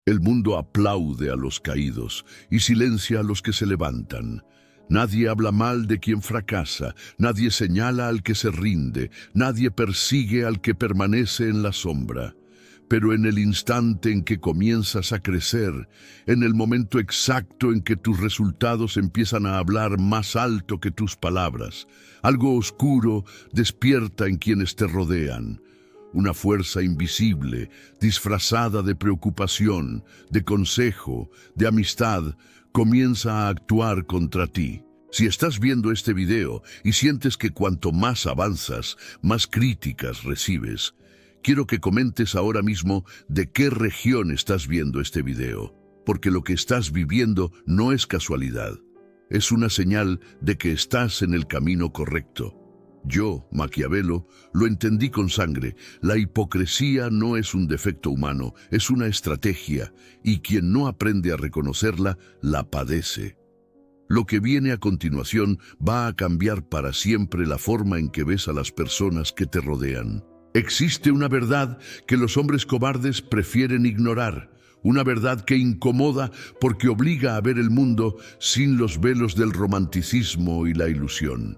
El mundo aplaude a los caídos y silencia a los que se levantan. Nadie habla mal de quien fracasa, nadie señala al que se rinde, nadie persigue al que permanece en la sombra. Pero en el instante en que comienzas a crecer, en el momento exacto en que tus resultados empiezan a hablar más alto que tus palabras, algo oscuro despierta en quienes te rodean. Una fuerza invisible, disfrazada de preocupación, de consejo, de amistad, comienza a actuar contra ti. Si estás viendo este video y sientes que cuanto más avanzas, más críticas recibes, quiero que comentes ahora mismo de qué región estás viendo este video, porque lo que estás viviendo no es casualidad. Es una señal de que estás en el camino correcto. Yo, Maquiavelo, lo entendí con sangre. La hipocresía no es un defecto humano, es una estrategia, y quien no aprende a reconocerla, la padece. Lo que viene a continuación va a cambiar para siempre la forma en que ves a las personas que te rodean. Existe una verdad que los hombres cobardes prefieren ignorar, una verdad que incomoda porque obliga a ver el mundo sin los velos del romanticismo y la ilusión.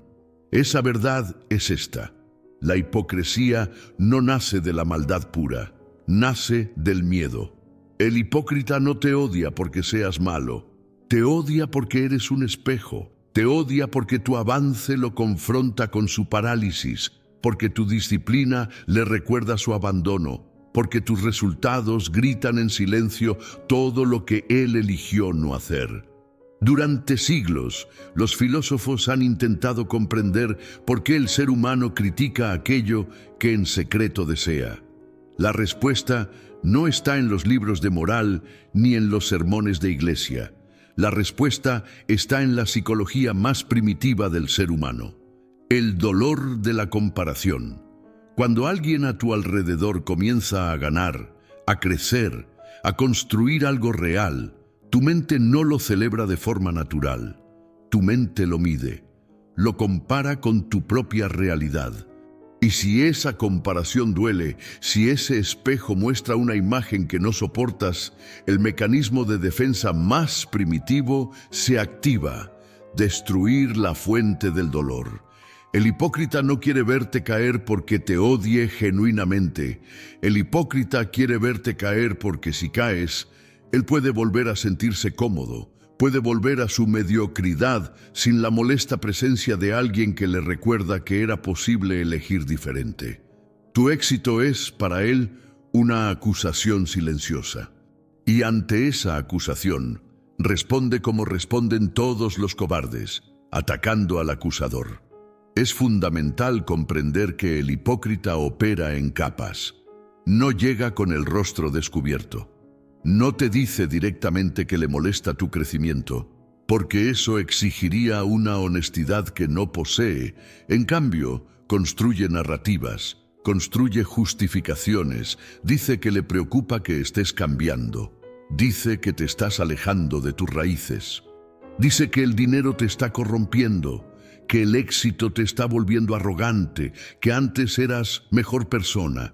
Esa verdad es esta: la hipocresía no nace de la maldad pura, nace del miedo. El hipócrita no te odia porque seas malo, te odia porque eres un espejo, te odia porque tu avance lo confronta con su parálisis, porque tu disciplina le recuerda su abandono, porque tus resultados gritan en silencio todo lo que él eligió no hacer. Durante siglos, los filósofos han intentado comprender por qué el ser humano critica aquello que en secreto desea. La respuesta no está en los libros de moral ni en los sermones de iglesia. La respuesta está en la psicología más primitiva del ser humano: el dolor de la comparación. Cuando alguien a tu alrededor comienza a ganar, a crecer, a construir algo real, tu mente no lo celebra de forma natural. Tu mente lo mide, lo compara con tu propia realidad. Y si esa comparación duele, si ese espejo muestra una imagen que no soportas, el mecanismo de defensa más primitivo se activa: destruir la fuente del dolor. El hipócrita no quiere verte caer porque te odie genuinamente. El hipócrita quiere verte caer porque si caes, él puede volver a sentirse cómodo, puede volver a su mediocridad sin la molesta presencia de alguien que le recuerda que era posible elegir diferente. Tu éxito es, para él, una acusación silenciosa. Y ante esa acusación, responde como responden todos los cobardes, atacando al acusador. Es fundamental comprender que el hipócrita opera en capas. No llega con el rostro descubierto. No te dice directamente que le molesta tu crecimiento, porque eso exigiría una honestidad que no posee. En cambio, construye narrativas, construye justificaciones, dice que le preocupa que estés cambiando, dice que te estás alejando de tus raíces, dice que el dinero te está corrompiendo, que el éxito te está volviendo arrogante, que antes eras mejor persona.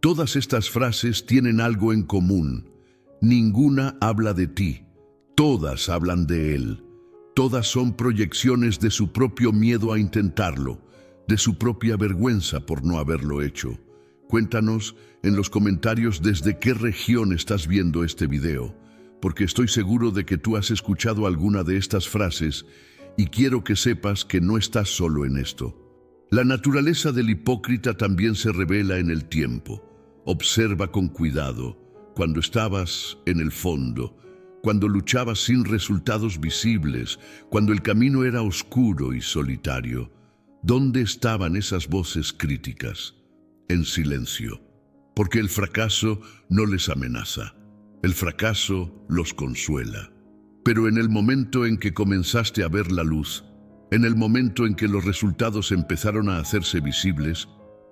Todas estas frases tienen algo en común. Ninguna habla de ti, todas hablan de él. Todas son proyecciones de su propio miedo a intentarlo, de su propia vergüenza por no haberlo hecho. Cuéntanos en los comentarios desde qué región estás viendo este video, porque estoy seguro de que tú has escuchado alguna de estas frases y quiero que sepas que no estás solo en esto. La naturaleza del hipócrita también se revela en el tiempo. Observa con cuidado. Cuando estabas en el fondo, cuando luchabas sin resultados visibles, cuando el camino era oscuro y solitario, ¿dónde estaban esas voces críticas? En silencio, porque el fracaso no les amenaza, el fracaso los consuela. Pero en el momento en que comenzaste a ver la luz, en el momento en que los resultados empezaron a hacerse visibles,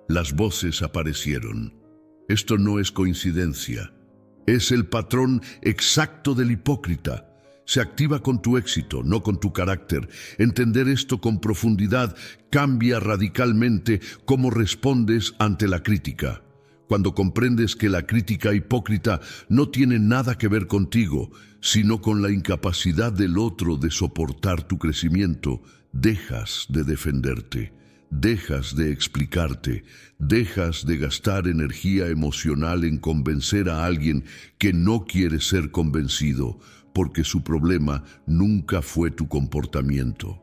las voces aparecieron. Esto no es coincidencia. Es el patrón exacto del hipócrita. Se activa con tu éxito, no con tu carácter. Entender esto con profundidad cambia radicalmente cómo respondes ante la crítica. Cuando comprendes que la crítica hipócrita no tiene nada que ver contigo, sino con la incapacidad del otro de soportar tu crecimiento, dejas de defenderte, dejas de explicarte, dejas de gastar energía emocional en convencer a alguien que no quiere ser convencido, porque su problema nunca fue tu comportamiento.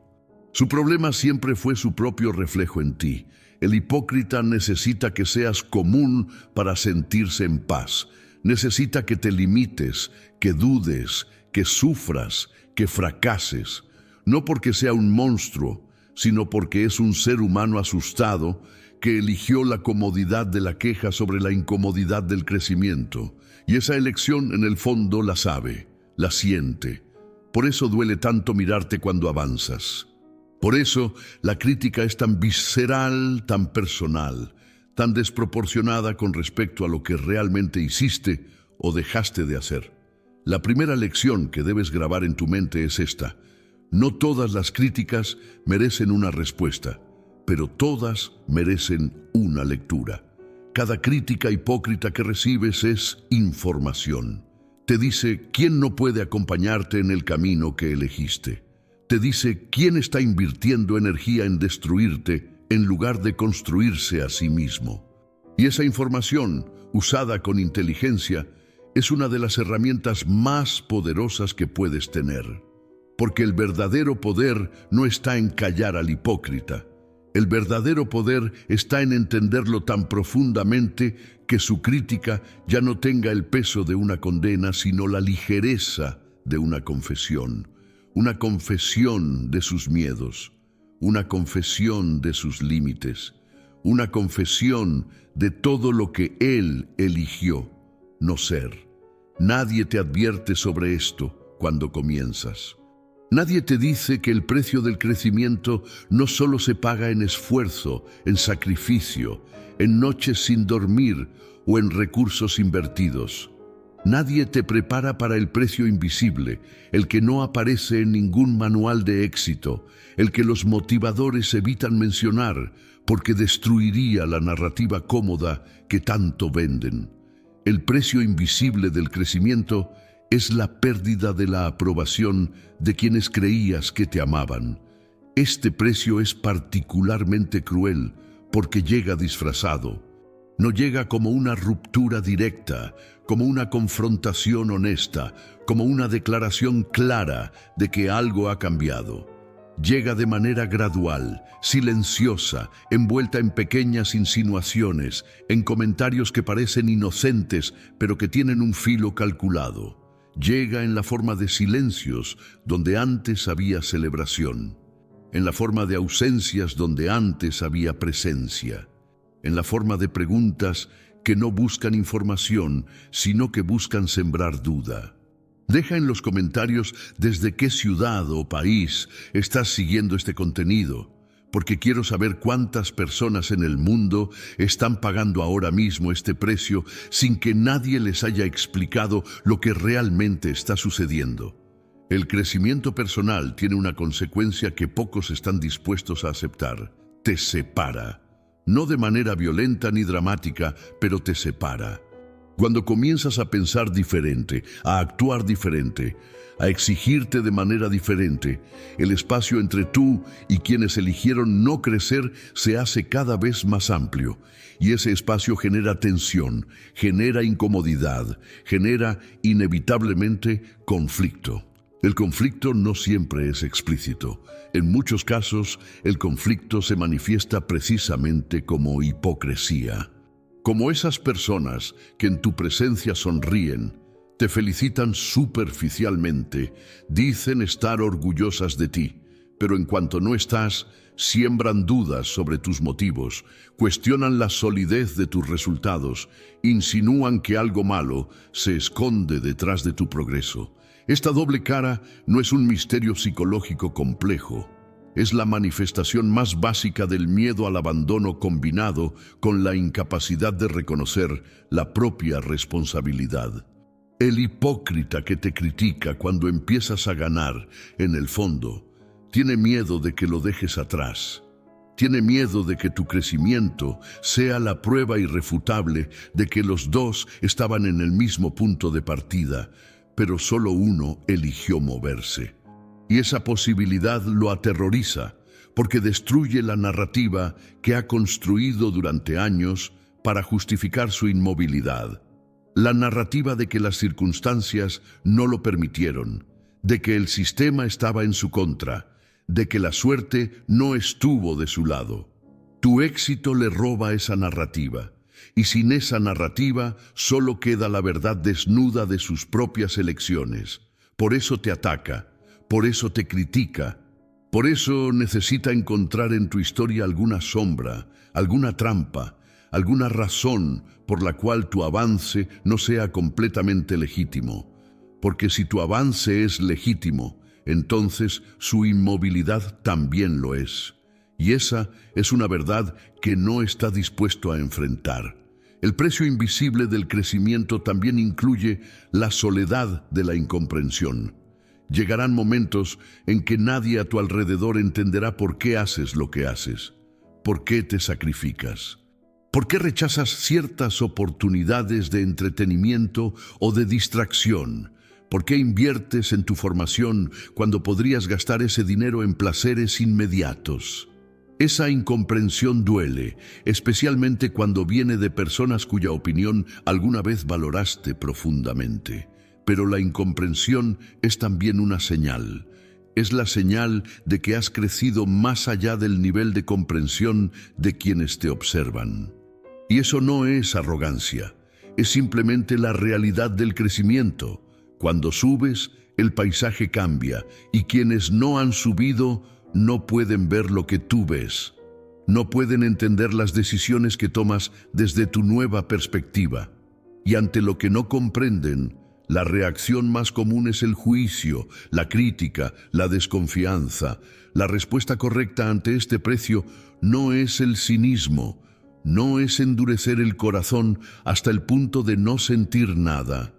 Su problema siempre fue su propio reflejo en ti. El hipócrita necesita que seas común para sentirse en paz. Necesita que te limites, que dudes, que sufras, que fracases. No porque sea un monstruo, sino porque es un ser humano asustado que eligió la comodidad de la queja sobre la incomodidad del crecimiento. Y esa elección en el fondo la sabe, la siente. Por eso duele tanto mirarte cuando avanzas. Por eso la crítica es tan visceral, tan personal, tan desproporcionada con respecto a lo que realmente hiciste o dejaste de hacer. La primera lección que debes grabar en tu mente es esta: no todas las críticas merecen una respuesta, pero todas merecen una lectura. Cada crítica hipócrita que recibes es información. Te dice quién no puede acompañarte en el camino que elegiste. Te dice quién está invirtiendo energía en destruirte en lugar de construirse a sí mismo. Y esa información, usada con inteligencia, es una de las herramientas más poderosas que puedes tener. Porque el verdadero poder no está en callar al hipócrita. El verdadero poder está en entenderlo tan profundamente que su crítica ya no tenga el peso de una condena, sino la ligereza de una confesión. Una confesión de sus miedos, una confesión de sus límites, una confesión de todo lo que él eligió no ser. Nadie te advierte sobre esto cuando comienzas. Nadie te dice que el precio del crecimiento no solo se paga en esfuerzo, en sacrificio, en noches sin dormir o en recursos invertidos. Nadie te prepara para el precio invisible, el que no aparece en ningún manual de éxito, el que los motivadores evitan mencionar porque destruiría la narrativa cómoda que tanto venden. El precio invisible del crecimiento es la pérdida de la aprobación de quienes creías que te amaban. Este precio es particularmente cruel porque llega disfrazado. No llega como una ruptura directa, como una confrontación honesta, como una declaración clara de que algo ha cambiado. Llega de manera gradual, silenciosa, envuelta en pequeñas insinuaciones, en comentarios que parecen inocentes, pero que tienen un filo calculado. Llega en la forma de silencios, donde antes había celebración, en la forma de ausencias, donde antes había presencia, en la forma de preguntas que no buscan información, sino que buscan sembrar duda. Deja en los comentarios desde qué ciudad o país estás siguiendo este contenido, porque quiero saber cuántas personas en el mundo están pagando ahora mismo este precio sin que nadie les haya explicado lo que realmente está sucediendo. El crecimiento personal tiene una consecuencia que pocos están dispuestos a aceptar. Te separa. No de manera violenta ni dramática, pero te separa. Cuando comienzas a pensar diferente, a actuar diferente, a exigirte de manera diferente, el espacio entre tú y quienes eligieron no crecer se hace cada vez más amplio, y ese espacio genera tensión, genera incomodidad, genera inevitablemente conflicto. El conflicto no siempre es explícito. En muchos casos, el conflicto se manifiesta precisamente como hipocresía. Como esas personas que en tu presencia sonríen, te felicitan superficialmente, dicen estar orgullosas de ti, pero en cuanto no estás, siembran dudas sobre tus motivos, cuestionan la solidez de tus resultados, insinúan que algo malo se esconde detrás de tu progreso. Esta doble cara no es un misterio psicológico complejo. Es la manifestación más básica del miedo al abandono combinado con la incapacidad de reconocer la propia responsabilidad. El hipócrita que te critica cuando empiezas a ganar, en el fondo, tiene miedo de que lo dejes atrás. Tiene miedo de que tu crecimiento sea la prueba irrefutable de que los dos estaban en el mismo punto de partida, pero solo uno eligió moverse. Y esa posibilidad lo aterroriza, porque destruye la narrativa que ha construido durante años para justificar su inmovilidad. La narrativa de que las circunstancias no lo permitieron, de que el sistema estaba en su contra, de que la suerte no estuvo de su lado. Tu éxito le roba esa narrativa, y sin esa narrativa solo queda la verdad desnuda de sus propias elecciones. Por eso te ataca, por eso te critica, por eso necesita encontrar en tu historia alguna sombra, alguna trampa, alguna razón por la cual tu avance no sea completamente legítimo. Porque si tu avance es legítimo, entonces su inmovilidad también lo es. Y esa es una verdad que no está dispuesto a enfrentar. El precio invisible del crecimiento también incluye la soledad de la incomprensión. Llegarán momentos en que nadie a tu alrededor entenderá por qué haces lo que haces, por qué te sacrificas, por qué rechazas ciertas oportunidades de entretenimiento o de distracción. ¿Por qué inviertes en tu formación cuando podrías gastar ese dinero en placeres inmediatos? Esa incomprensión duele, especialmente cuando viene de personas cuya opinión alguna vez valoraste profundamente. Pero la incomprensión es también una señal. Es la señal de que has crecido más allá del nivel de comprensión de quienes te observan. Y eso no es arrogancia, es simplemente la realidad del crecimiento. Cuando subes, el paisaje cambia, y quienes no han subido no pueden ver lo que tú ves. No pueden entender las decisiones que tomas desde tu nueva perspectiva. Y ante lo que no comprenden, la reacción más común es el juicio, la crítica, la desconfianza. La respuesta correcta ante este precio no es el cinismo, no es endurecer el corazón hasta el punto de no sentir nada.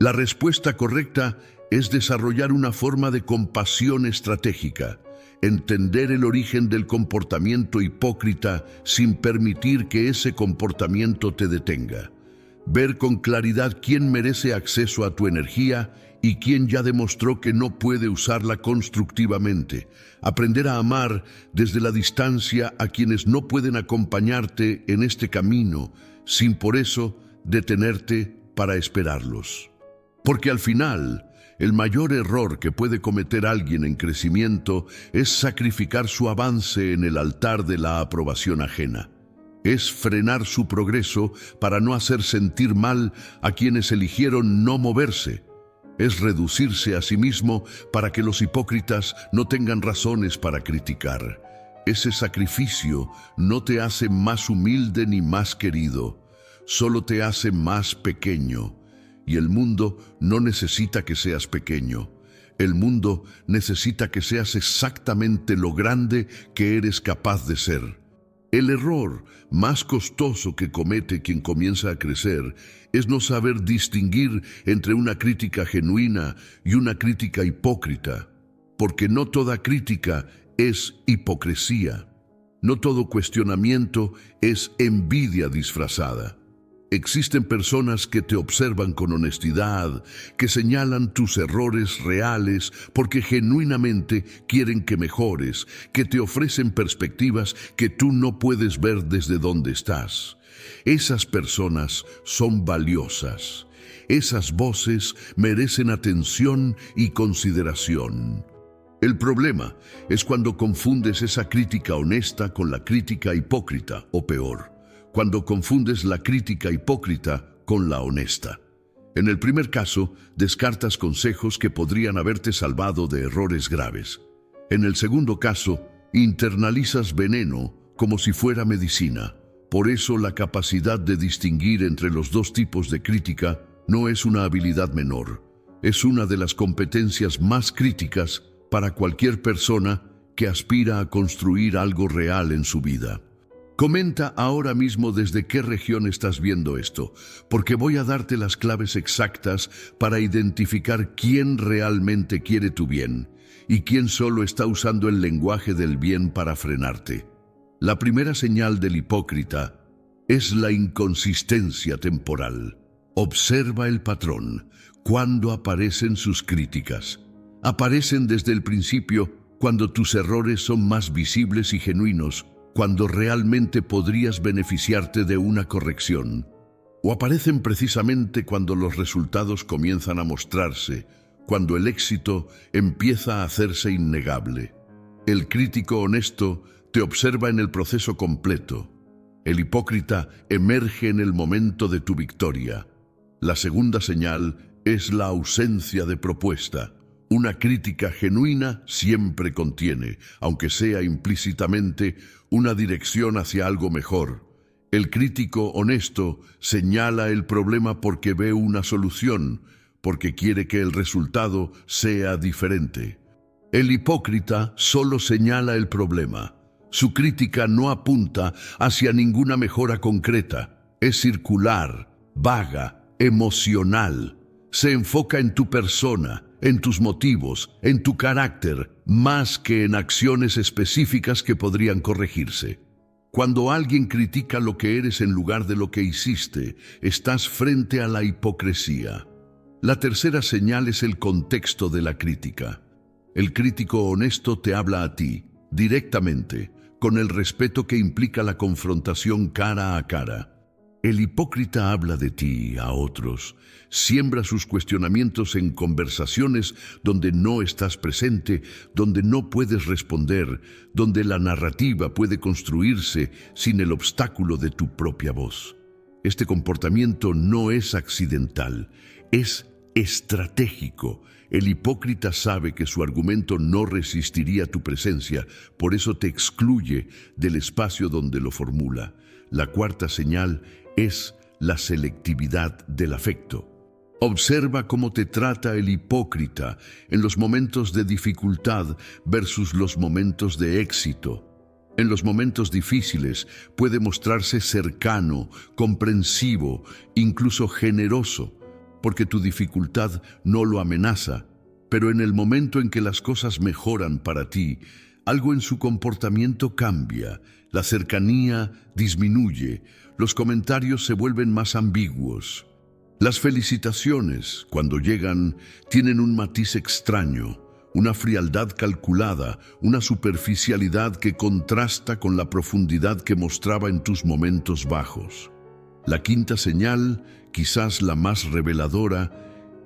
La respuesta correcta es desarrollar una forma de compasión estratégica, entender el origen del comportamiento hipócrita sin permitir que ese comportamiento te detenga, ver con claridad quién merece acceso a tu energía y quién ya demostró que no puede usarla constructivamente, aprender a amar desde la distancia a quienes no pueden acompañarte en este camino, sin por eso detenerte para esperarlos. Porque al final, el mayor error que puede cometer alguien en crecimiento es sacrificar su avance en el altar de la aprobación ajena. Es frenar su progreso para no hacer sentir mal a quienes eligieron no moverse. Es reducirse a sí mismo para que los hipócritas no tengan razones para criticar. Ese sacrificio no te hace más humilde ni más querido, solo te hace más pequeño. Y el mundo no necesita que seas pequeño. El mundo necesita que seas exactamente lo grande que eres capaz de ser. El error más costoso que comete quien comienza a crecer es no saber distinguir entre una crítica genuina y una crítica hipócrita. Porque no toda crítica es hipocresía. No todo cuestionamiento es envidia disfrazada. Existen personas que te observan con honestidad, que señalan tus errores reales porque genuinamente quieren que mejores, que te ofrecen perspectivas que tú no puedes ver desde donde estás. Esas personas son valiosas. Esas voces merecen atención y consideración. El problema es cuando confundes esa crítica honesta con la crítica hipócrita, o peor, cuando confundes la crítica hipócrita con la honesta. En el primer caso, descartas consejos que podrían haberte salvado de errores graves. En el segundo caso, internalizas veneno como si fuera medicina. Por eso la capacidad de distinguir entre los dos tipos de crítica no es una habilidad menor. Es una de las competencias más críticas para cualquier persona que aspira a construir algo real en su vida. Comenta ahora mismo desde qué región estás viendo esto, porque voy a darte las claves exactas para identificar quién realmente quiere tu bien y quién solo está usando el lenguaje del bien para frenarte. La primera señal del hipócrita es la inconsistencia temporal. Observa el patrón. ¿Cuándo aparecen sus críticas? Aparecen desde el principio, cuando tus errores son más visibles y genuinos, cuando realmente podrías beneficiarte de una corrección. O aparecen precisamente cuando los resultados comienzan a mostrarse, cuando el éxito empieza a hacerse innegable. El crítico honesto te observa en el proceso completo. El hipócrita emerge en el momento de tu victoria. La segunda señal es la ausencia de propuesta. Una crítica genuina siempre contiene, aunque sea implícitamente, una dirección hacia algo mejor. El crítico honesto señala el problema porque ve una solución, porque quiere que el resultado sea diferente. El hipócrita solo señala el problema. Su crítica no apunta hacia ninguna mejora concreta. Es circular, vaga, emocional. Se enfoca en tu persona, en tus motivos, en tu carácter, más que en acciones específicas que podrían corregirse. Cuando alguien critica lo que eres en lugar de lo que hiciste, estás frente a la hipocresía. La tercera señal es el contexto de la crítica. El crítico honesto te habla a ti, directamente, con el respeto que implica la confrontación cara a cara. El hipócrita habla de ti a otros, siembra sus cuestionamientos en conversaciones donde no estás presente, donde no puedes responder, donde la narrativa puede construirse sin el obstáculo de tu propia voz. Este comportamiento no es accidental, es estratégico. El hipócrita sabe que su argumento no resistiría tu presencia, por eso te excluye del espacio donde lo formula. La cuarta señal es la selectividad del afecto. Observa cómo te trata el hipócrita en los momentos de dificultad versus los momentos de éxito. En los momentos difíciles puede mostrarse cercano, comprensivo, incluso generoso, porque tu dificultad no lo amenaza, pero en el momento en que las cosas mejoran para ti, algo en su comportamiento cambia, la cercanía disminuye, los comentarios se vuelven más ambiguos. Las felicitaciones, cuando llegan, tienen un matiz extraño, una frialdad calculada, una superficialidad que contrasta con la profundidad que mostraba en tus momentos bajos. La quinta señal, quizás la más reveladora,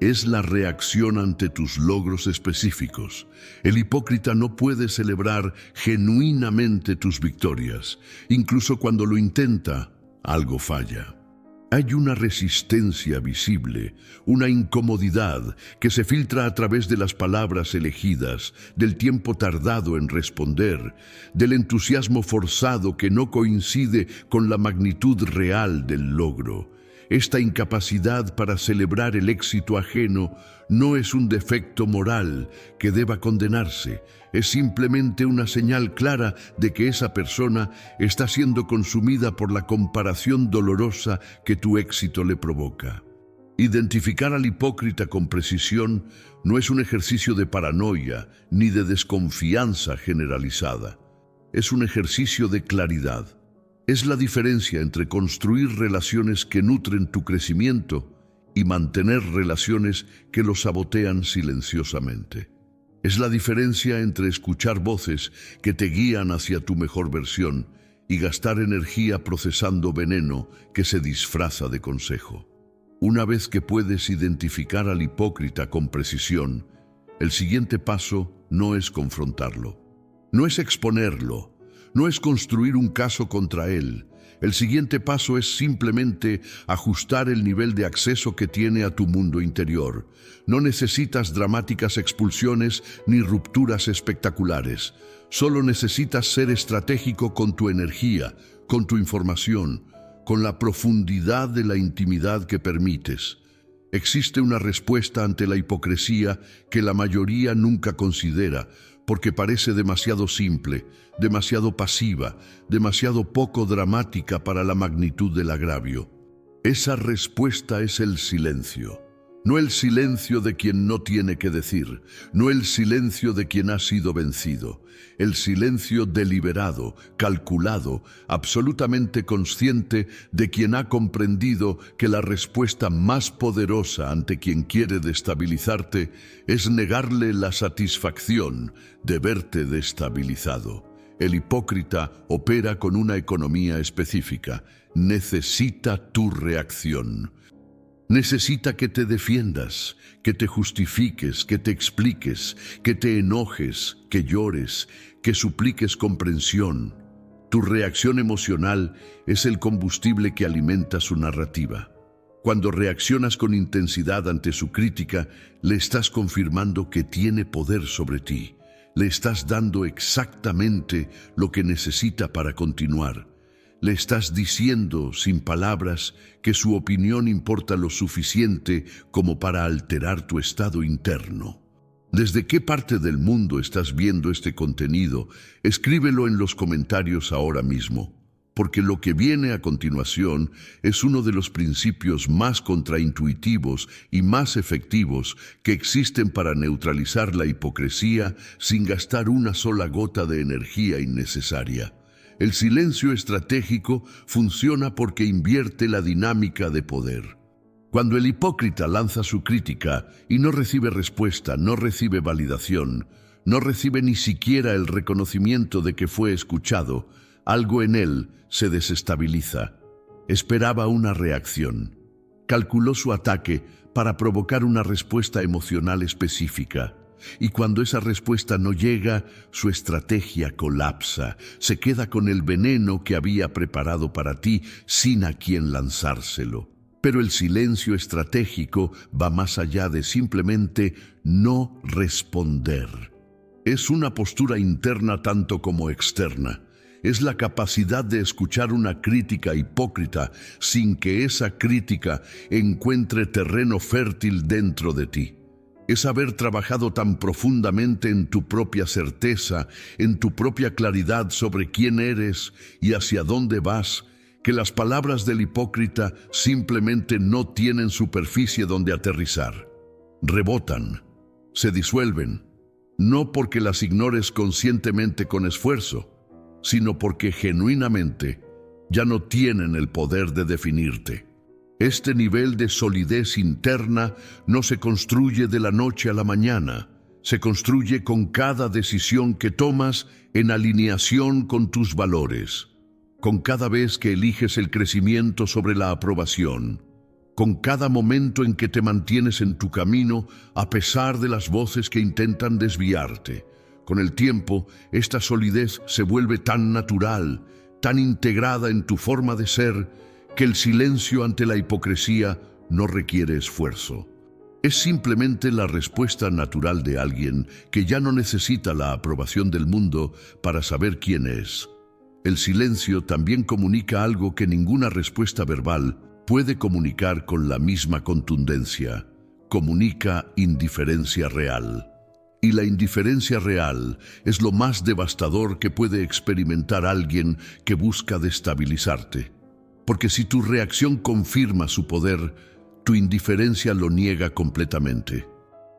es la reacción ante tus logros específicos. El hipócrita no puede celebrar genuinamente tus victorias. Incluso cuando lo intenta, algo falla. Hay una resistencia visible, una incomodidad que se filtra a través de las palabras elegidas, del tiempo tardado en responder, del entusiasmo forzado que no coincide con la magnitud real del logro. Esta incapacidad para celebrar el éxito ajeno no es un defecto moral que deba condenarse, es simplemente una señal clara de que esa persona está siendo consumida por la comparación dolorosa que tu éxito le provoca. Identificar al hipócrita con precisión no es un ejercicio de paranoia ni de desconfianza generalizada. Es un ejercicio de claridad. Es la diferencia entre construir relaciones que nutren tu crecimiento y mantener relaciones que lo sabotean silenciosamente. Es la diferencia entre escuchar voces que te guían hacia tu mejor versión y gastar energía procesando veneno que se disfraza de consejo. Una vez que puedes identificar al hipócrita con precisión, el siguiente paso no es confrontarlo, no es exponerlo, no es construir un caso contra él. El siguiente paso es simplemente ajustar el nivel de acceso que tiene a tu mundo interior. No necesitas dramáticas expulsiones ni rupturas espectaculares. Solo necesitas ser estratégico con tu energía, con tu información, con la profundidad de la intimidad que permites. Existe una respuesta ante la hipocresía que la mayoría nunca considera, porque parece demasiado simple, demasiado pasiva, demasiado poco dramática para la magnitud del agravio. Esa respuesta es el silencio. No el silencio de quien no tiene que decir, no el silencio de quien ha sido vencido, el silencio deliberado, calculado, absolutamente consciente de quien ha comprendido que la respuesta más poderosa ante quien quiere destabilizarte es negarle la satisfacción de verte destabilizado. El hipócrita opera con una economía específica, necesita tu reacción. Necesita que te defiendas, que te justifiques, que te expliques, que te enojes, que llores, que supliques comprensión. Tu reacción emocional es el combustible que alimenta su narrativa. Cuando reaccionas con intensidad ante su crítica, le estás confirmando que tiene poder sobre ti. Le estás dando exactamente lo que necesita para continuar. Le estás diciendo, sin palabras, que su opinión importa lo suficiente como para alterar tu estado interno. ¿Desde qué parte del mundo estás viendo este contenido? Escríbelo en los comentarios ahora mismo, porque lo que viene a continuación es uno de los principios más contraintuitivos y más efectivos que existen para neutralizar la hipocresía sin gastar una sola gota de energía innecesaria. El silencio estratégico funciona porque invierte la dinámica de poder. Cuando el hipócrita lanza su crítica y no recibe respuesta, no recibe validación, no recibe ni siquiera el reconocimiento de que fue escuchado, algo en él se desestabiliza. Esperaba una reacción. Calculó su ataque para provocar una respuesta emocional específica. Y cuando esa respuesta no llega, su estrategia colapsa. Se queda con el veneno que había preparado para ti sin a quién lanzárselo. Pero el silencio estratégico va más allá de simplemente no responder. Es una postura interna tanto como externa. Es la capacidad de escuchar una crítica hipócrita sin que esa crítica encuentre terreno fértil dentro de ti. Es haber trabajado tan profundamente en tu propia certeza, en tu propia claridad sobre quién eres y hacia dónde vas, que las palabras del hipócrita simplemente no tienen superficie donde aterrizar. Rebotan, se disuelven, no porque las ignores conscientemente con esfuerzo, sino porque genuinamente ya no tienen el poder de definirte. Este nivel de solidez interna no se construye de la noche a la mañana, se construye con cada decisión que tomas en alineación con tus valores, con cada vez que eliges el crecimiento sobre la aprobación, con cada momento en que te mantienes en tu camino a pesar de las voces que intentan desviarte. Con el tiempo, esta solidez se vuelve tan natural, tan integrada en tu forma de ser, que el silencio ante la hipocresía no requiere esfuerzo. Es simplemente la respuesta natural de alguien que ya no necesita la aprobación del mundo para saber quién es. El silencio también comunica algo que ninguna respuesta verbal puede comunicar con la misma contundencia. Comunica indiferencia real. Y la indiferencia real es lo más devastador que puede experimentar alguien que busca destabilizarte. Porque si tu reacción confirma su poder, tu indiferencia lo niega completamente.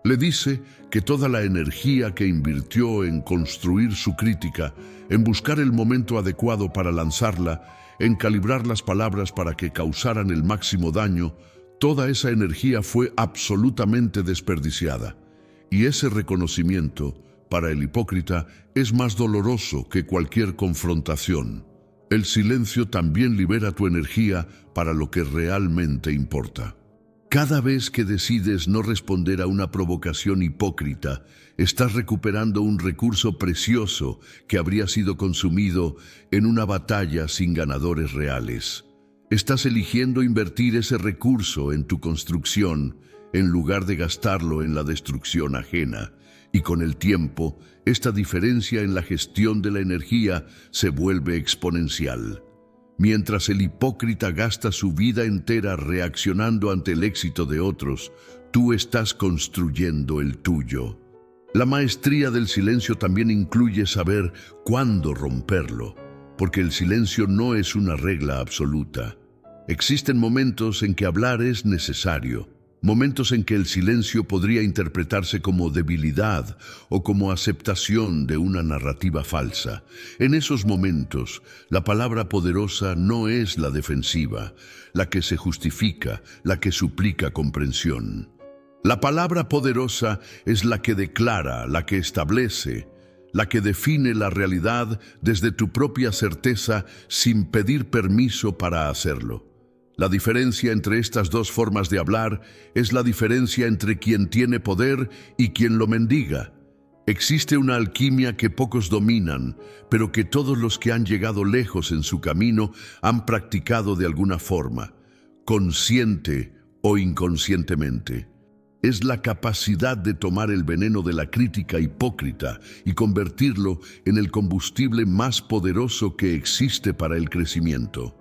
Le dice que toda la energía que invirtió en construir su crítica, en buscar el momento adecuado para lanzarla, en calibrar las palabras para que causaran el máximo daño, toda esa energía fue absolutamente desperdiciada. Y ese reconocimiento, para el hipócrita, es más doloroso que cualquier confrontación. El silencio también libera tu energía para lo que realmente importa. Cada vez que decides no responder a una provocación hipócrita, estás recuperando un recurso precioso que habría sido consumido en una batalla sin ganadores reales. Estás eligiendo invertir ese recurso en tu construcción, en lugar de gastarlo en la destrucción ajena. Y con el tiempo, esta diferencia en la gestión de la energía se vuelve exponencial. Mientras el hipócrita gasta su vida entera reaccionando ante el éxito de otros, tú estás construyendo el tuyo. La maestría del silencio también incluye saber cuándo romperlo, porque el silencio no es una regla absoluta. Existen momentos en que hablar es necesario. Momentos en que el silencio podría interpretarse como debilidad o como aceptación de una narrativa falsa. En esos momentos, la palabra poderosa no es la defensiva, la que se justifica, la que suplica comprensión. La palabra poderosa es la que declara, la que establece, la que define la realidad desde tu propia certeza sin pedir permiso para hacerlo. La diferencia entre estas dos formas de hablar es la diferencia entre quien tiene poder y quien lo mendiga. Existe una alquimia que pocos dominan, pero que todos los que han llegado lejos en su camino han practicado de alguna forma, consciente o inconscientemente. Es la capacidad de tomar el veneno de la crítica hipócrita y convertirlo en el combustible más poderoso que existe para el crecimiento.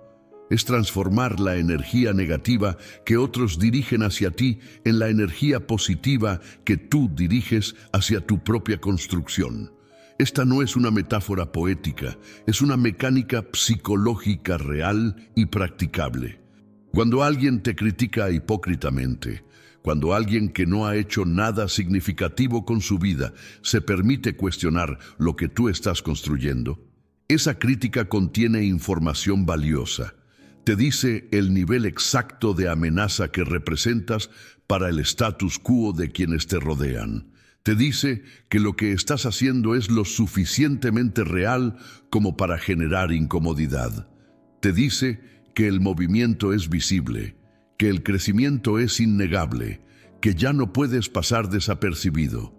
Es transformar la energía negativa que otros dirigen hacia ti en la energía positiva que tú diriges hacia tu propia construcción. Esta no es una metáfora poética, es una mecánica psicológica real y practicable. Cuando alguien te critica hipócritamente, cuando alguien que no ha hecho nada significativo con su vida se permite cuestionar lo que tú estás construyendo, esa crítica contiene información valiosa. Te dice el nivel exacto de amenaza que representas para el status quo de quienes te rodean. Te dice que lo que estás haciendo es lo suficientemente real como para generar incomodidad. Te dice que el movimiento es visible, que el crecimiento es innegable, que ya no puedes pasar desapercibido.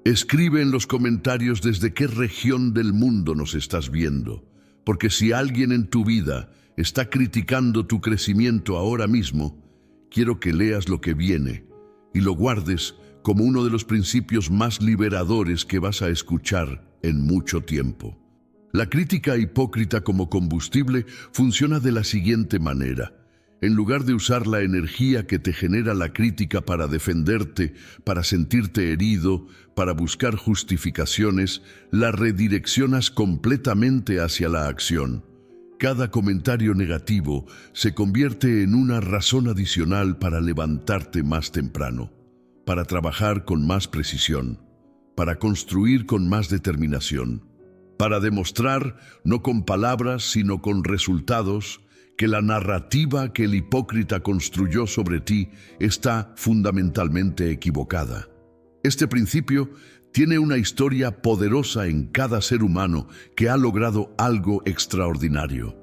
Escribe en los comentarios desde qué región del mundo nos estás viendo, porque si alguien en tu vida está criticando tu crecimiento ahora mismo, quiero que leas lo que viene y lo guardes como uno de los principios más liberadores que vas a escuchar en mucho tiempo. La crítica hipócrita como combustible funciona de la siguiente manera. En lugar de usar la energía que te genera la crítica para defenderte, para sentirte herido, para buscar justificaciones, la redireccionas completamente hacia la acción. Cada comentario negativo se convierte en una razón adicional para levantarte más temprano, para trabajar con más precisión, para construir con más determinación, para demostrar, no con palabras, sino con resultados, que la narrativa que el hipócrita construyó sobre ti está fundamentalmente equivocada. Este principio tiene una historia poderosa en cada ser humano que ha logrado algo extraordinario.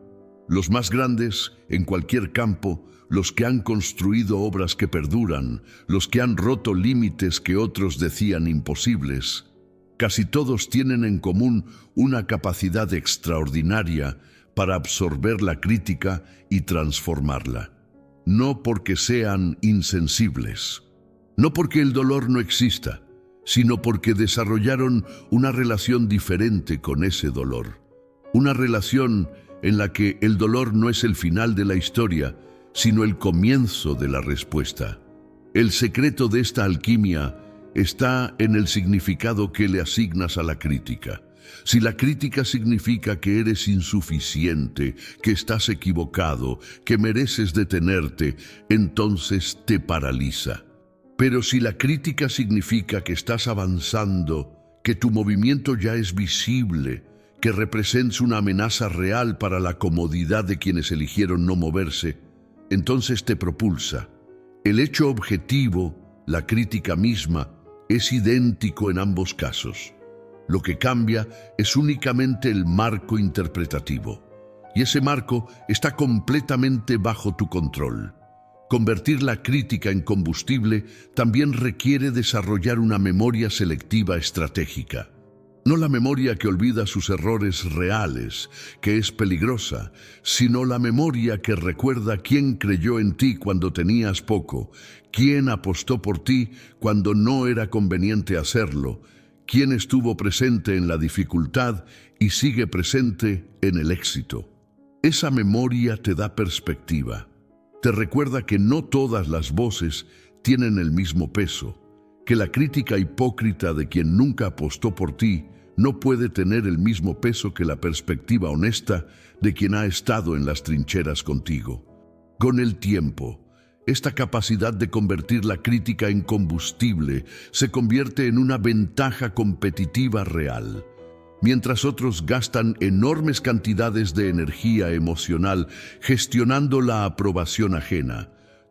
Los más grandes, en cualquier campo, los que han construido obras que perduran, los que han roto límites que otros decían imposibles, casi todos tienen en común una capacidad extraordinaria para absorber la crítica y transformarla. No porque sean insensibles, no porque el dolor no exista, sino porque desarrollaron una relación diferente con ese dolor. Una relación en la que el dolor no es el final de la historia, sino el comienzo de la respuesta. El secreto de esta alquimia está en el significado que le asignas a la crítica. Si la crítica significa que eres insuficiente, que estás equivocado, que mereces detenerte, entonces te paraliza. Pero si la crítica significa que estás avanzando, que tu movimiento ya es visible, que representas una amenaza real para la comodidad de quienes eligieron no moverse, entonces te propulsa. El hecho objetivo, la crítica misma, es idéntico en ambos casos. Lo que cambia es únicamente el marco interpretativo, y ese marco está completamente bajo tu control. Convertir la crítica en combustible también requiere desarrollar una memoria selectiva estratégica. No la memoria que olvida sus errores reales, que es peligrosa, sino la memoria que recuerda quién creyó en ti cuando tenías poco, quién apostó por ti cuando no era conveniente hacerlo, quién estuvo presente en la dificultad y sigue presente en el éxito. Esa memoria te da perspectiva. Te recuerda que no todas las voces tienen el mismo peso, que la crítica hipócrita de quien nunca apostó por ti no puede tener el mismo peso que la perspectiva honesta de quien ha estado en las trincheras contigo. Con el tiempo, Esta capacidad de convertir la crítica en combustible se convierte en una ventaja competitiva real. Mientras otros gastan enormes cantidades de energía emocional gestionando la aprobación ajena,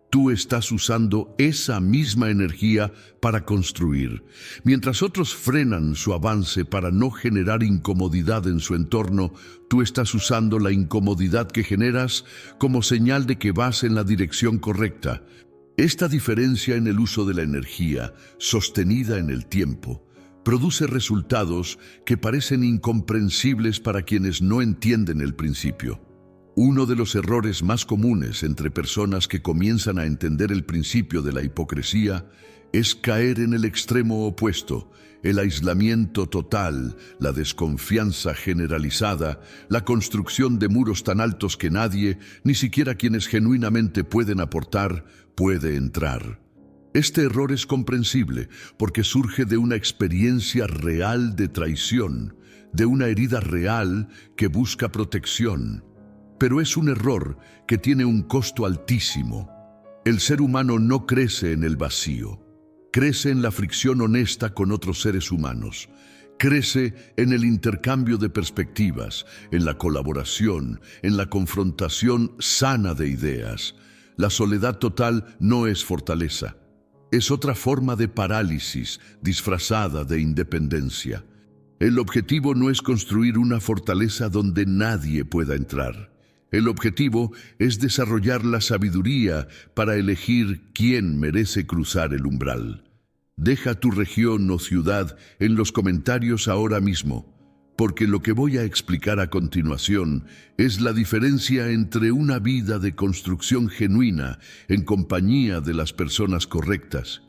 tú estás usando esa misma energía para construir. Mientras otros frenan su avance para no generar incomodidad en su entorno, tú estás usando la incomodidad que generas como señal de que vas en la dirección correcta. Esta diferencia en el uso de la energía, sostenida en el tiempo, produce resultados que parecen incomprensibles para quienes no entienden el principio. Uno de los errores más comunes entre personas que comienzan a entender el principio de la hipocresía es caer en el extremo opuesto, el aislamiento total, la desconfianza generalizada, la construcción de muros tan altos que nadie, ni siquiera quienes genuinamente pueden aportar, puede entrar. Este error es comprensible porque surge de una experiencia real de traición, de una herida real que busca protección. Pero es un error que tiene un costo altísimo. El ser humano no crece en el vacío. Crece en la fricción honesta con otros seres humanos. Crece en el intercambio de perspectivas, en la colaboración, en la confrontación sana de ideas. La soledad total no es fortaleza. Es otra forma de parálisis disfrazada de independencia. El objetivo no es construir una fortaleza donde nadie pueda entrar. El objetivo es desarrollar la sabiduría para elegir quién merece cruzar el umbral. Deja tu región o ciudad en los comentarios ahora mismo, porque lo que voy a explicar a continuación es la diferencia entre una vida de construcción genuina en compañía de las personas correctas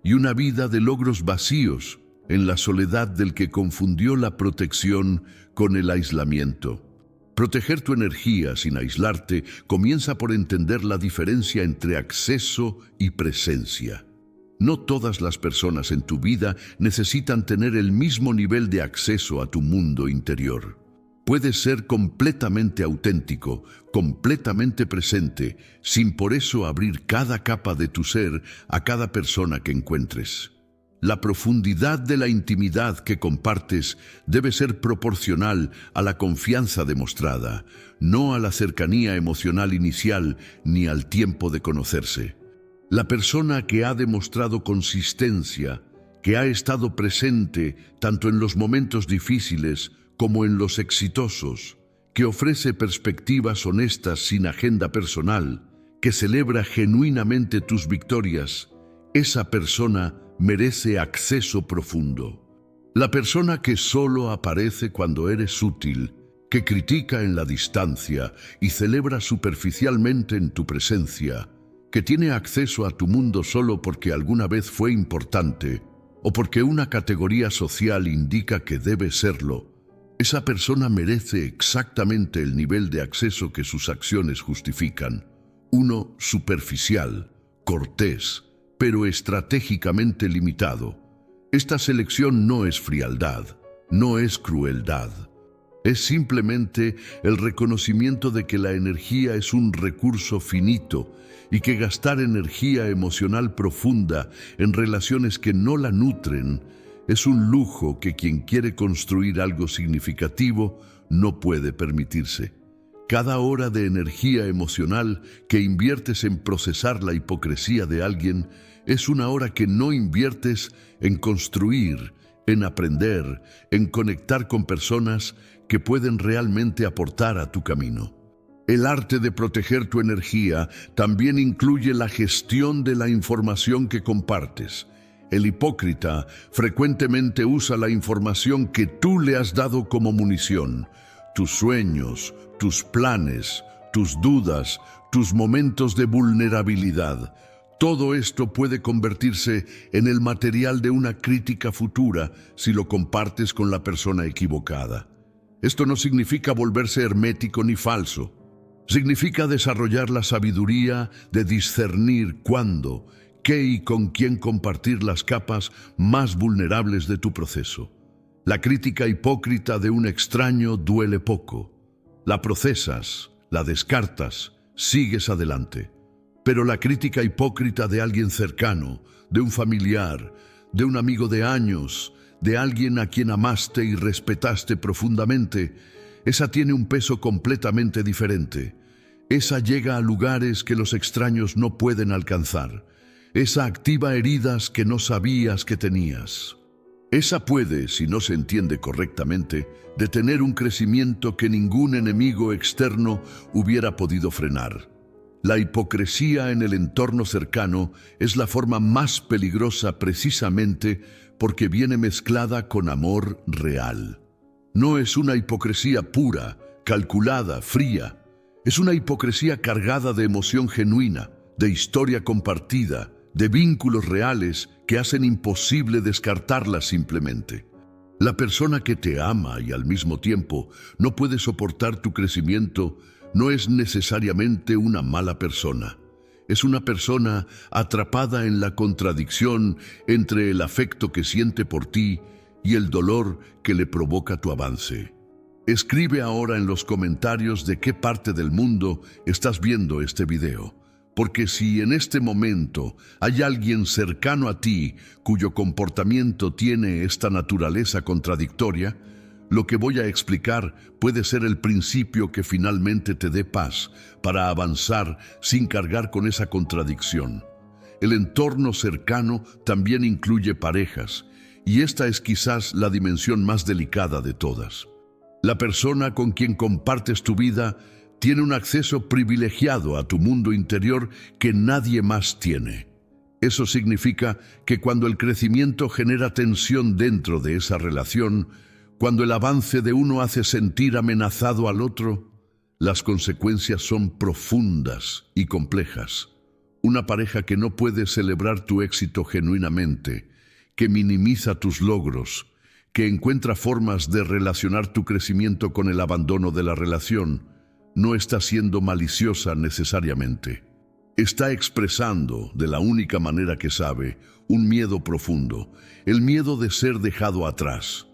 y una vida de logros vacíos en la soledad del que confundió la protección con el aislamiento. Proteger tu energía sin aislarte comienza por entender la diferencia entre acceso y presencia. No todas las personas en tu vida necesitan tener el mismo nivel de acceso a tu mundo interior. Puedes ser completamente auténtico, completamente presente, sin por eso abrir cada capa de tu ser a cada persona que encuentres. La profundidad de la intimidad que compartes debe ser proporcional a la confianza demostrada, no a la cercanía emocional inicial ni al tiempo de conocerse. La persona que ha demostrado consistencia, que ha estado presente tanto en los momentos difíciles como en los exitosos, que ofrece perspectivas honestas sin agenda personal, que celebra genuinamente tus victorias, esa persona merece acceso profundo. La persona que solo aparece cuando eres útil, que critica en la distancia y celebra superficialmente en tu presencia, que tiene acceso a tu mundo solo porque alguna vez fue importante o porque una categoría social indica que debe serlo, esa persona merece exactamente el nivel de acceso que sus acciones justifican. Uno superficial, cortés, pero estratégicamente limitado. Esta selección no es frialdad, no es crueldad. Es simplemente el reconocimiento de que la energía es un recurso finito y que gastar energía emocional profunda en relaciones que no la nutren es un lujo que quien quiere construir algo significativo no puede permitirse. Cada hora de energía emocional que inviertes en procesar la hipocresía de alguien es una hora que no inviertes en construir, en aprender, en conectar con personas que pueden realmente aportar a tu camino. El arte de proteger tu energía también incluye la gestión de la información que compartes. El hipócrita frecuentemente usa la información que tú le has dado como munición. Tus sueños, tus planes, tus dudas, tus momentos de vulnerabilidad. Todo esto puede convertirse en el material de una crítica futura si lo compartes con la persona equivocada. Esto no significa volverse hermético ni falso. Significa desarrollar la sabiduría de discernir cuándo, qué y con quién compartir las capas más vulnerables de tu proceso. La crítica hipócrita de un extraño duele poco. La procesas, la descartas, sigues adelante. Pero la crítica hipócrita de alguien cercano, de un familiar, de un amigo de años, de alguien a quien amaste y respetaste profundamente, esa tiene un peso completamente diferente. Esa llega a lugares que los extraños no pueden alcanzar. Esa activa heridas que no sabías que tenías. Esa puede, si no se entiende correctamente, detener un crecimiento que ningún enemigo externo hubiera podido frenar. La hipocresía en el entorno cercano es la forma más peligrosa precisamente porque viene mezclada con amor real. No es una hipocresía pura, calculada, fría. Es una hipocresía cargada de emoción genuina, de historia compartida, de vínculos reales que hacen imposible descartarla simplemente. La persona que te ama y al mismo tiempo no puede soportar tu crecimiento no es necesariamente una mala persona. Es una persona atrapada en la contradicción entre el afecto que siente por ti y el dolor que le provoca tu avance. Escribe ahora en los comentarios de qué parte del mundo estás viendo este video, porque si en este momento hay alguien cercano a ti cuyo comportamiento tiene esta naturaleza contradictoria, lo que voy a explicar puede ser el principio que finalmente te dé paz para avanzar sin cargar con esa contradicción. El entorno cercano también incluye parejas, y esta es quizás la dimensión más delicada de todas. La persona con quien compartes tu vida tiene un acceso privilegiado a tu mundo interior que nadie más tiene. Eso significa que cuando el crecimiento genera tensión dentro de esa relación, cuando el avance de uno hace sentir amenazado al otro, las consecuencias son profundas y complejas. Una pareja que no puede celebrar tu éxito genuinamente, que minimiza tus logros, que encuentra formas de relacionar tu crecimiento con el abandono de la relación, no está siendo maliciosa necesariamente. Está expresando, de la única manera que sabe, un miedo profundo, el miedo de ser dejado atrás.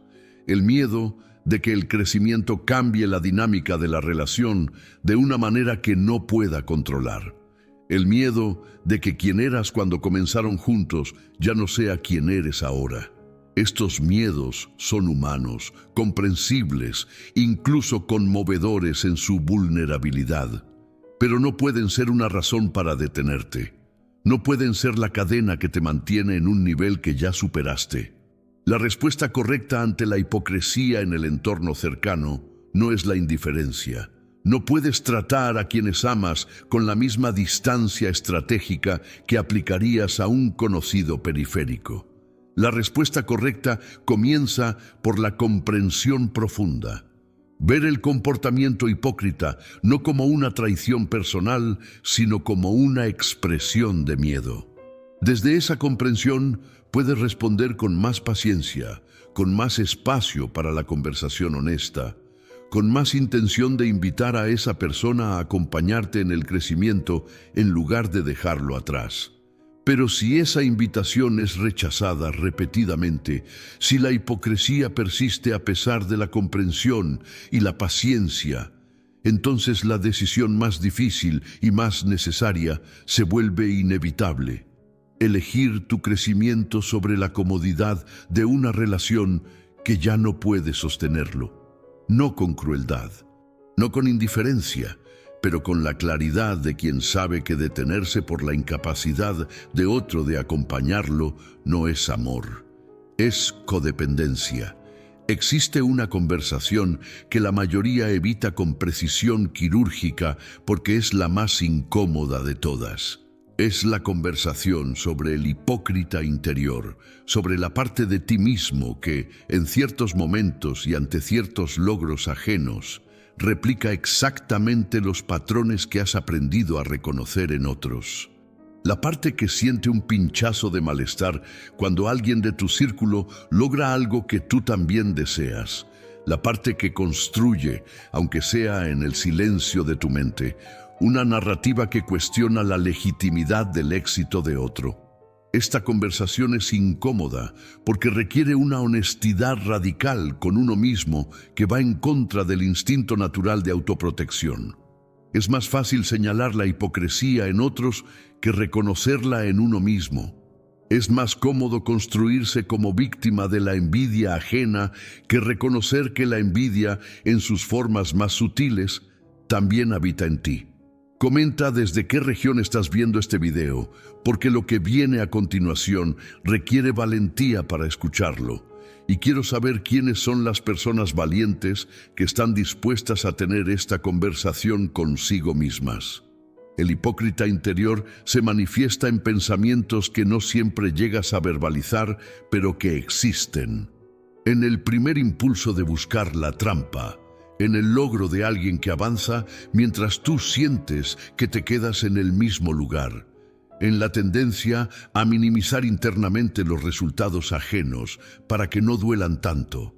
El miedo de que el crecimiento cambie la dinámica de la relación de una manera que no pueda controlar. El miedo de que quien eras cuando comenzaron juntos ya no sea quien eres ahora. Estos miedos son humanos, comprensibles, incluso conmovedores en su vulnerabilidad. Pero no pueden ser una razón para detenerte. No pueden ser la cadena que te mantiene en un nivel que ya superaste. La respuesta correcta ante la hipocresía en el entorno cercano no es la indiferencia. No puedes tratar a quienes amas con la misma distancia estratégica que aplicarías a un conocido periférico. La respuesta correcta comienza por la comprensión profunda. Ver el comportamiento hipócrita no como una traición personal, sino como una expresión de miedo. Desde esa comprensión, puedes responder con más paciencia, con más espacio para la conversación honesta, con más intención de invitar a esa persona a acompañarte en el crecimiento en lugar de dejarlo atrás. Pero si esa invitación es rechazada repetidamente, si la hipocresía persiste a pesar de la comprensión y la paciencia, entonces la decisión más difícil y más necesaria se vuelve inevitable. Elegir tu crecimiento sobre la comodidad de una relación que ya no puede sostenerlo. No con crueldad, no con indiferencia, pero con la claridad de quien sabe que detenerse por la incapacidad de otro de acompañarlo no es amor, es codependencia. Existe una conversación que la mayoría evita con precisión quirúrgica porque es la más incómoda de todas. Es la conversación sobre el hipócrita interior, sobre la parte de ti mismo que, en ciertos momentos y ante ciertos logros ajenos, replica exactamente los patrones que has aprendido a reconocer en otros. La parte que siente un pinchazo de malestar cuando alguien de tu círculo logra algo que tú también deseas. La parte que construye, aunque sea en el silencio de tu mente, una narrativa que cuestiona la legitimidad del éxito de otro. Esta conversación es incómoda porque requiere una honestidad radical con uno mismo que va en contra del instinto natural de autoprotección. Es más fácil señalar la hipocresía en otros que reconocerla en uno mismo. Es más cómodo construirse como víctima de la envidia ajena que reconocer que la envidia, en sus formas más sutiles, también habita en ti. Comenta desde qué región estás viendo este video, porque lo que viene a continuación requiere valentía para escucharlo. Y quiero saber quiénes son las personas valientes que están dispuestas a tener esta conversación consigo mismas. El hipócrita interior se manifiesta en pensamientos que no siempre llegas a verbalizar, pero que existen. En el primer impulso de buscar la trampa, en el logro de alguien que avanza mientras tú sientes que te quedas en el mismo lugar, en la tendencia a minimizar internamente los resultados ajenos para que no duelan tanto,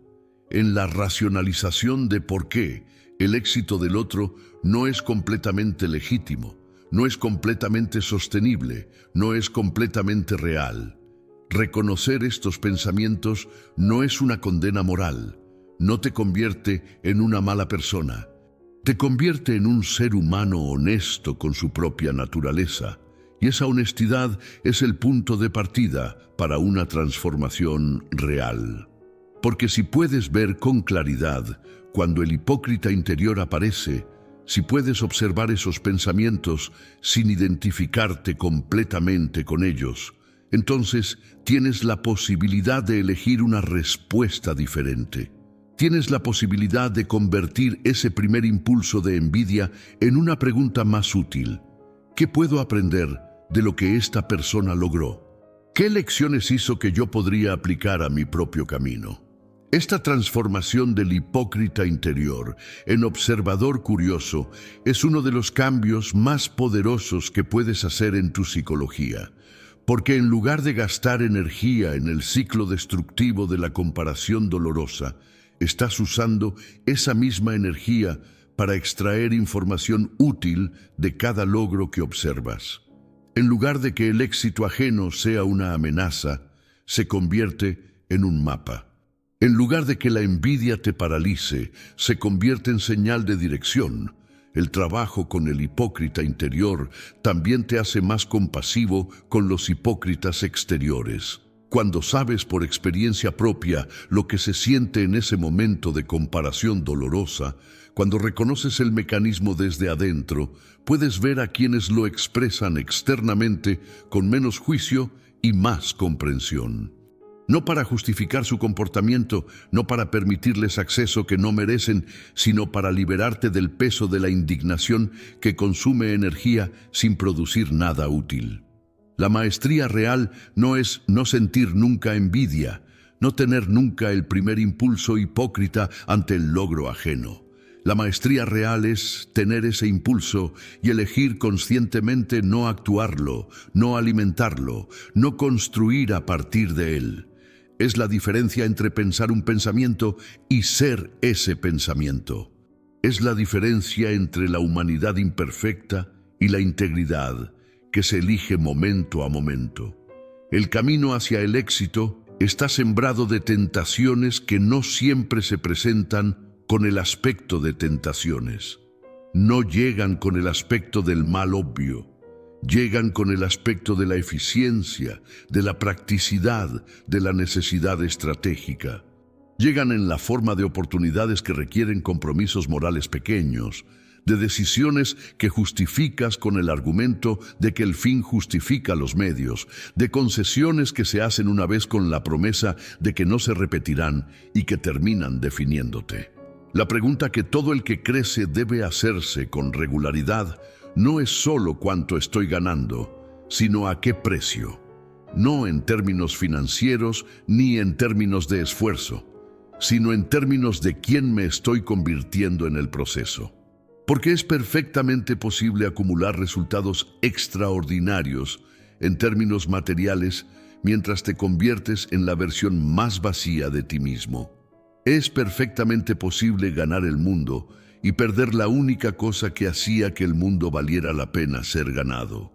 en la racionalización de por qué el éxito del otro no es completamente legítimo, no es completamente sostenible, no es completamente real. Reconocer estos pensamientos no es una condena moral, no te convierte en una mala persona, te convierte en un ser humano honesto con su propia naturaleza, y esa honestidad es el punto de partida para una transformación real. Porque si puedes ver con claridad cuando el hipócrita interior aparece, si puedes observar esos pensamientos sin identificarte completamente con ellos, entonces tienes la posibilidad de elegir una respuesta diferente. Tienes la posibilidad de convertir ese primer impulso de envidia en una pregunta más útil. ¿Qué puedo aprender de lo que esta persona logró? ¿Qué lecciones hizo que yo podría aplicar a mi propio camino? Esta transformación del hipócrita interior en observador curioso es uno de los cambios más poderosos que puedes hacer en tu psicología, porque en lugar de gastar energía en el ciclo destructivo de la comparación dolorosa, estás usando esa misma energía para extraer información útil de cada logro que observas. En lugar de que el éxito ajeno sea una amenaza, se convierte en un mapa. En lugar de que la envidia te paralice, se convierte en señal de dirección. El trabajo con el hipócrita interior también te hace más compasivo con los hipócritas exteriores. Cuando sabes por experiencia propia lo que se siente en ese momento de comparación dolorosa, cuando reconoces el mecanismo desde adentro, puedes ver a quienes lo expresan externamente con menos juicio y más comprensión. No para justificar su comportamiento, no para permitirles acceso que no merecen, sino para liberarte del peso de la indignación que consume energía sin producir nada útil. La maestría real no es no sentir nunca envidia, no tener nunca el primer impulso hipócrita ante el logro ajeno. La maestría real es tener ese impulso y elegir conscientemente no actuarlo, no alimentarlo, no construir a partir de él. Es la diferencia entre pensar un pensamiento y ser ese pensamiento. Es la diferencia entre la humanidad imperfecta y la integridad que se elige momento a momento. El camino hacia el éxito está sembrado de tentaciones que no siempre se presentan con el aspecto de tentaciones. No llegan con el aspecto del mal obvio. Llegan con el aspecto de la eficiencia, de la practicidad, de la necesidad estratégica. Llegan en la forma de oportunidades que requieren compromisos morales pequeños, de decisiones que justificas con el argumento de que el fin justifica los medios, de concesiones que se hacen una vez con la promesa de que no se repetirán y que terminan definiéndote. La pregunta que todo el que crece debe hacerse con regularidad no es solo cuánto estoy ganando, sino a qué precio. No en términos financieros ni en términos de esfuerzo, sino en términos de quién me estoy convirtiendo en el proceso. Porque es perfectamente posible acumular resultados extraordinarios en términos materiales mientras te conviertes en la versión más vacía de ti mismo. Es perfectamente posible ganar el mundo y perder la única cosa que hacía que el mundo valiera la pena ser ganado.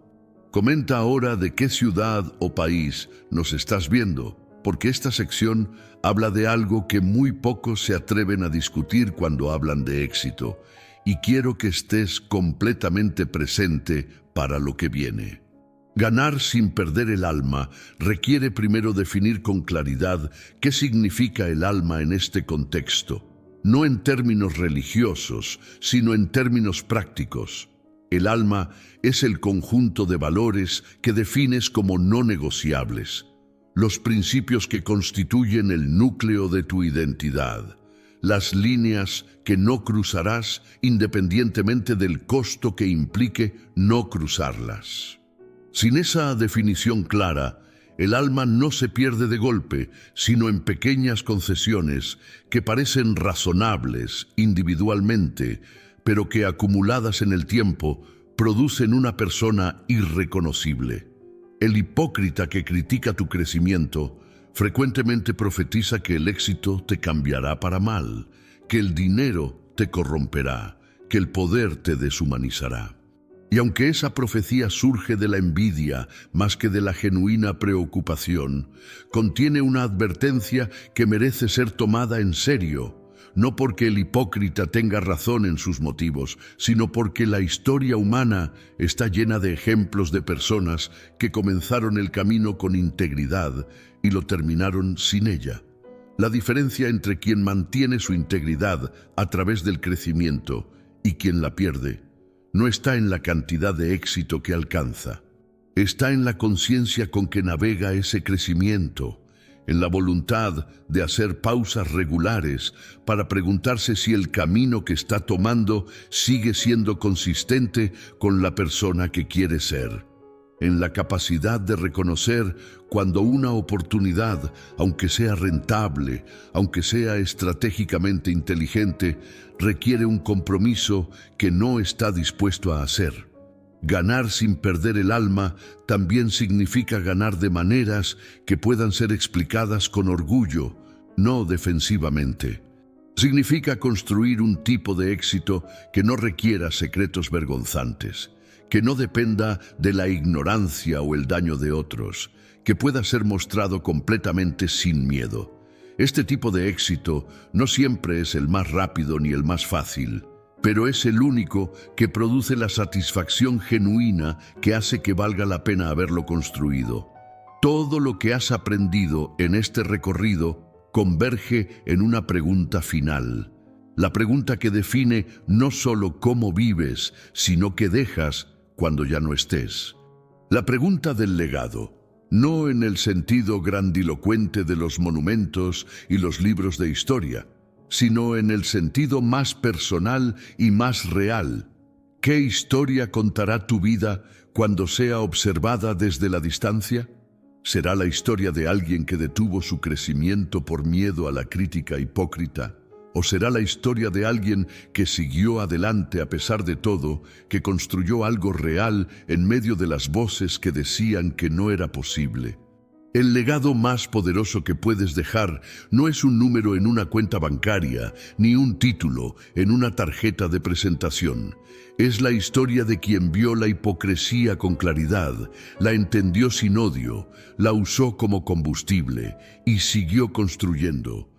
Comenta ahora de qué ciudad o país nos estás viendo, porque esta sección habla de algo que muy pocos se atreven a discutir cuando hablan de éxito, y quiero que estés completamente presente para lo que viene. Ganar sin perder el alma requiere primero definir con claridad qué significa el alma en este contexto, no en términos religiosos, sino en términos prácticos. El alma es el conjunto de valores que defines como no negociables, los principios que constituyen el núcleo de tu identidad, las líneas que no cruzarás independientemente del costo que implique no cruzarlas. Sin esa definición clara, el alma no se pierde de golpe, sino en pequeñas concesiones que parecen razonables individualmente, pero que acumuladas en el tiempo producen una persona irreconocible. El hipócrita que critica tu crecimiento frecuentemente profetiza que el éxito te cambiará para mal, que el dinero te corromperá, que el poder te deshumanizará. Y aunque esa profecía surge de la envidia más que de la genuina preocupación, contiene una advertencia que merece ser tomada en serio, no porque el hipócrita tenga razón en sus motivos, sino porque la historia humana está llena de ejemplos de personas que comenzaron el camino con integridad y lo terminaron sin ella. La diferencia entre quien mantiene su integridad a través del crecimiento y quien la pierde no está en la cantidad de éxito que alcanza, está en la conciencia con que navega ese crecimiento, en la voluntad de hacer pausas regulares para preguntarse si el camino que está tomando sigue siendo consistente con la persona que quiere ser, en la capacidad de reconocer cuando una oportunidad, aunque sea rentable, aunque sea estratégicamente inteligente, requiere un compromiso que no está dispuesto a hacer. Ganar sin perder el alma también significa ganar de maneras que puedan ser explicadas con orgullo, no defensivamente. Significa construir un tipo de éxito que no requiera secretos vergonzantes, que no dependa de la ignorancia o el daño de otros, que pueda ser mostrado completamente sin miedo. Este tipo de éxito no siempre es el más rápido ni el más fácil, pero es el único que produce la satisfacción genuina que hace que valga la pena haberlo construido. Todo lo que has aprendido en este recorrido converge en una pregunta final. La pregunta que define no solo cómo vives, sino qué dejas cuando ya no estés. La pregunta del legado, no en el sentido grandilocuente de los monumentos y los libros de historia, sino en el sentido más personal y más real. ¿Qué historia contará tu vida cuando sea observada desde la distancia? ¿Será la historia de alguien que detuvo su crecimiento por miedo a la crítica hipócrita? ¿O será la historia de alguien que siguió adelante a pesar de todo, que construyó algo real en medio de las voces que decían que no era posible? El legado más poderoso que puedes dejar no es un número en una cuenta bancaria, ni un título en una tarjeta de presentación. Es la historia de quien vio la hipocresía con claridad, la entendió sin odio, la usó como combustible y siguió construyendo.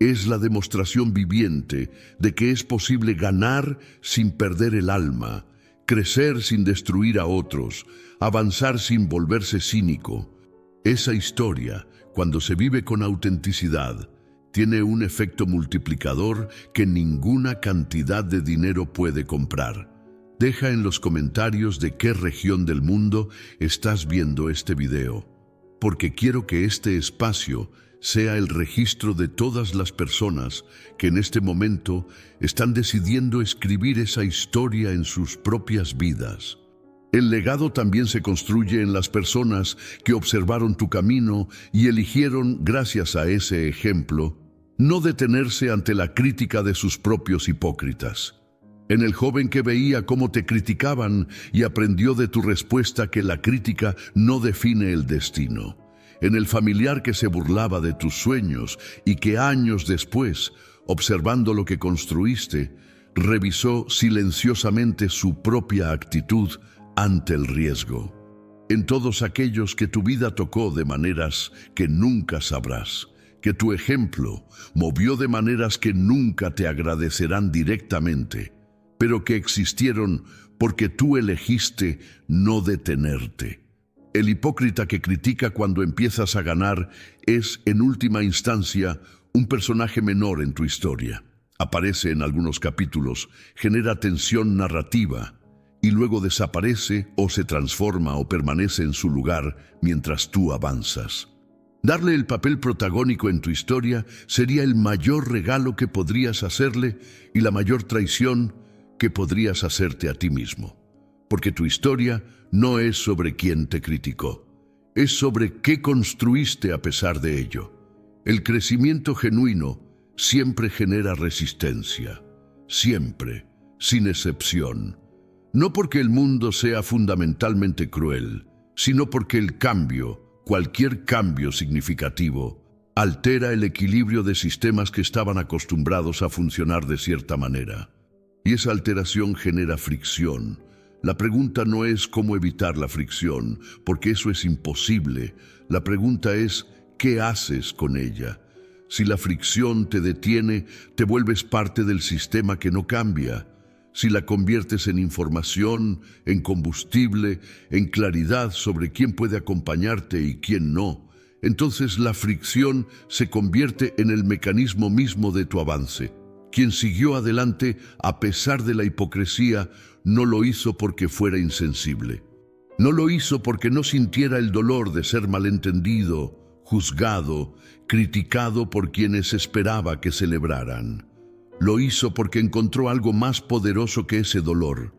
Es la demostración viviente de que es posible ganar sin perder el alma, crecer sin destruir a otros, avanzar sin volverse cínico. Esa historia, cuando se vive con autenticidad, tiene un efecto multiplicador que ninguna cantidad de dinero puede comprar. Deja en los comentarios de qué región del mundo estás viendo este video, porque quiero que este espacio sea el registro de todas las personas que en este momento están decidiendo escribir esa historia en sus propias vidas. El legado también se construye en las personas que observaron tu camino y eligieron, gracias a ese ejemplo, no detenerse ante la crítica de sus propios hipócritas. En el joven que veía cómo te criticaban y aprendió de tu respuesta que la crítica no define el destino. En el familiar que se burlaba de tus sueños y que años después, observando lo que construiste, revisó silenciosamente su propia actitud ante el riesgo. En todos aquellos que tu vida tocó de maneras que nunca sabrás, que tu ejemplo movió de maneras que nunca te agradecerán directamente, pero que existieron porque tú elegiste no detenerte. El hipócrita que critica cuando empiezas a ganar es, en última instancia, un personaje menor en tu historia. Aparece en algunos capítulos, genera tensión narrativa y luego desaparece o se transforma o permanece en su lugar mientras tú avanzas. Darle el papel protagónico en tu historia sería el mayor regalo que podrías hacerle y la mayor traición que podrías hacerte a ti mismo. Porque tu historia no es sobre quién te criticó, es sobre qué construiste a pesar de ello. El crecimiento genuino siempre genera resistencia, siempre, sin excepción. No porque el mundo sea fundamentalmente cruel, sino porque el cambio, cualquier cambio significativo, altera el equilibrio de sistemas que estaban acostumbrados a funcionar de cierta manera. Y esa alteración genera fricción. La pregunta no es cómo evitar la fricción, porque eso es imposible. La pregunta es, ¿qué haces con ella? Si la fricción te detiene, te vuelves parte del sistema que no cambia. Si la conviertes en información, en combustible, en claridad sobre quién puede acompañarte y quién no, entonces la fricción se convierte en el mecanismo mismo de tu avance. Quien siguió adelante a pesar de la hipocresía no lo hizo porque fuera insensible. No lo hizo porque no sintiera el dolor de ser malentendido, juzgado, criticado por quienes esperaba que celebraran. Lo hizo porque encontró algo más poderoso que ese dolor,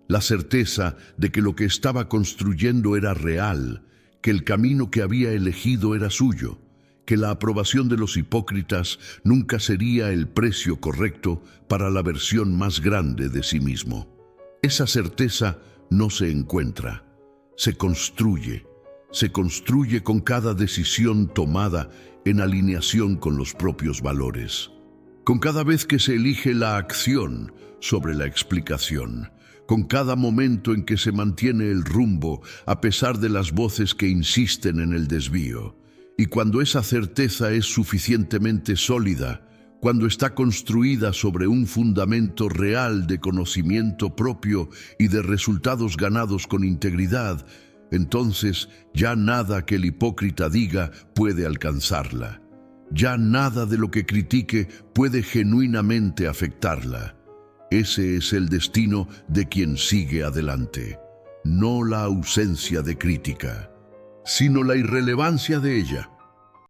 la certeza de que lo que estaba construyendo era real, que el camino que había elegido era suyo, que la aprobación de los hipócritas nunca sería el precio correcto para la versión más grande de sí mismo. Esa certeza no se encuentra, se construye con cada decisión tomada en alineación con los propios valores. Con cada vez que se elige la acción sobre la explicación, con cada momento en que se mantiene el rumbo a pesar de las voces que insisten en el desvío, y cuando esa certeza es suficientemente sólida, cuando está construida sobre un fundamento real de conocimiento propio y de resultados ganados con integridad, entonces ya nada que el hipócrita diga puede alcanzarla. Ya nada de lo que critique puede genuinamente afectarla. Ese es el destino de quien sigue adelante, no la ausencia de crítica, sino la irrelevancia de ella.